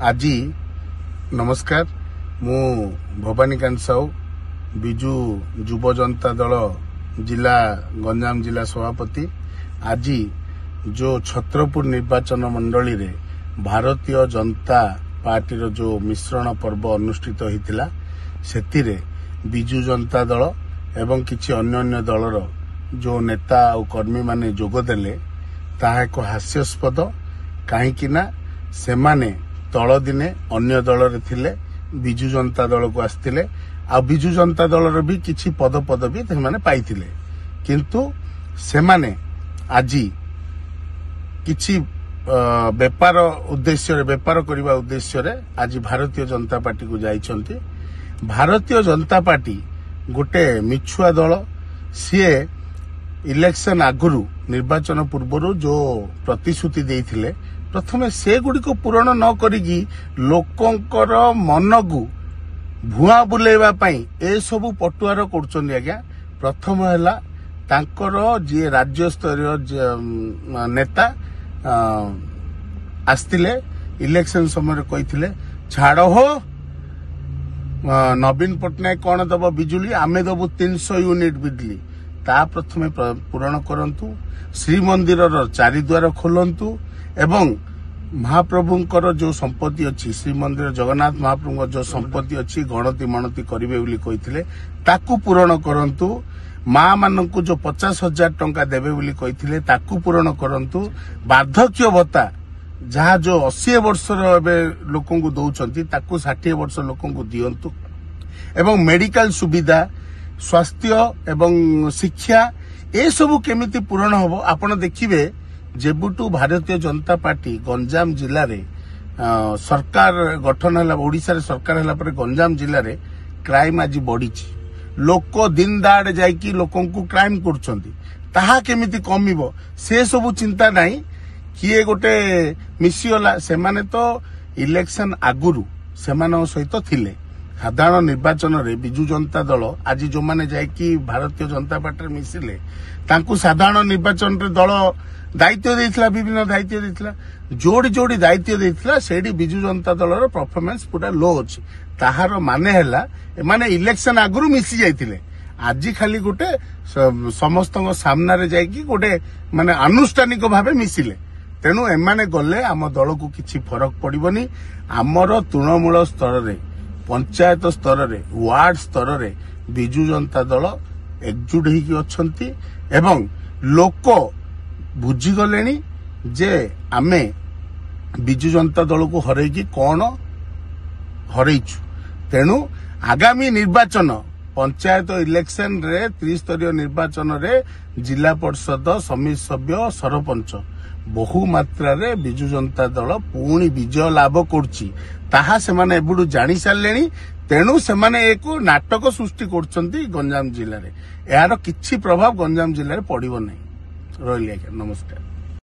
आज नमस्कार मु भवानीकांत साहू बिजु युव जनता दल जिला गंजाम जिला सभापति आज जो छत्रपुर निर्वाचन मंडली रे भारतीय जनता पार्टी रो जो मिश्रण पर्व अनुष्ठित होता से बिजु जनता दल एवं किछि अन्य दलर जो नेता और कर्मी माने जोगदेले ताहा एक हास्यास्पद कहीं से माने तल दिने अन्य दल रे थिले बिजु जनता दल को आसतिले आ बिजु जनता दल भी किछि पदपदवी से माने पाइथिले किंतु से माने आज किछि बेपार उद्देश्य बेपार करने उद्देश्य आज भारतीय जनता पार्टी को जाइछंती। भारतीय जनता पार्टी गोटे मिछुआ दल सी इलेक्शन आगुरु निर्वाचन पूर्व जो प्रतिश्रुति देइथिले प्रथमे से गुड़िक पूरण न करिकी लोकंकर मन को भुआ बुलेवा पई ए सबु पटुआर करछन आज्ञा। प्रथम हैला तांकर जे राज्य स्तरीय नेता आस्तिले इलेक्शन समय कहिथिले छाड़ हो नवीन पट्टनायक कौन दब बिजुली आमे दबु 300 यूनिट बिजली ता प्रथमे पूरण करंतु। श्रीमंदिर चारिद्वार खोलंतु एवं महाप्रभुंकर जो संपत्ति अच्छी श्रीमंदिर जगन्नाथ महाप्रभु जो संपत्ति अच्छी गणति मणति करेंगे बोली कही ताकू पूरण करंतु। माँ मानू जो 50,000 टंका देवे बोली कही ताकू पूरण करंतु। वार्धक्य भत्ता जहाँ जो 80 वर्ष लोक दौरान ताकू 60 वर्ष लोक दिंतु एवं मेडिकल सुविधा स्वास्थ्य एवं शिक्षा ए सबू केमिति पूरण हम आपण देखिए जेबुटू भारतीय जनता पार्टी गंजाम जिले में सरकार गठन है ओडिशा रे सरकार है गंजाम जिले में क्राइम आज बढ़ी लोक दिन दाड़े जाइकी लोकों को क्राइम करा केमिति कमिबो से सबू चिंता नहीं किए गोटे मिसीगला से माने तो इलेक्शन आगुरु से सहित थिले साधारण निर्वाचन रे बिजु जनता दल आज जो माने जाइकी भारतीय जनता पार्टी मिसिले तांकू साधारण निर्वाचन रे दल दायित्व देइथिला विभिन्न दायित्व देइथिला जोड़ी जोड़ी दायित्व देइथिला सेडी बिजु जनता दलर परफॉर्मेंस पूरा लो अछि ताहार माने हैला माने इलेक्शन आगुरु मिसी जाइथिले आज खाली गोटे समस्त सामना रे जाइकी गोटे माने आनुष्ठानिक भावे मिसिले तेणु एमाने गले आम दल को किछि फरक पड़िबनी। आमर तृणमूल स्तर रे पंचायत स्तर रे वार्ड स्तर रे बिजु जनता दल एकजुट होइकी अछंती एवं लोक बुझीगले जे आमे बिजु जनता दल को हरैकी कौन हरैचु तेणु आगामी निर्वाचन पंचायत इलेक्शन रे त्रिस्तरीय निर्वाचन रे जिला परिषद समिति सभ्य सरपंच बहु मात्रा रे बिजु जनता दल पुणी विजय लाभ करछि ताहा सेमाने एबुडू जानि सारलेनी तेणु सेमाने एक नाटक सृष्टि करछंती गंजाम जिले रे यार किछि प्रभाव गंजाम जिले रे पड़िबो नै। रहिली आज्ञा नमस्कार।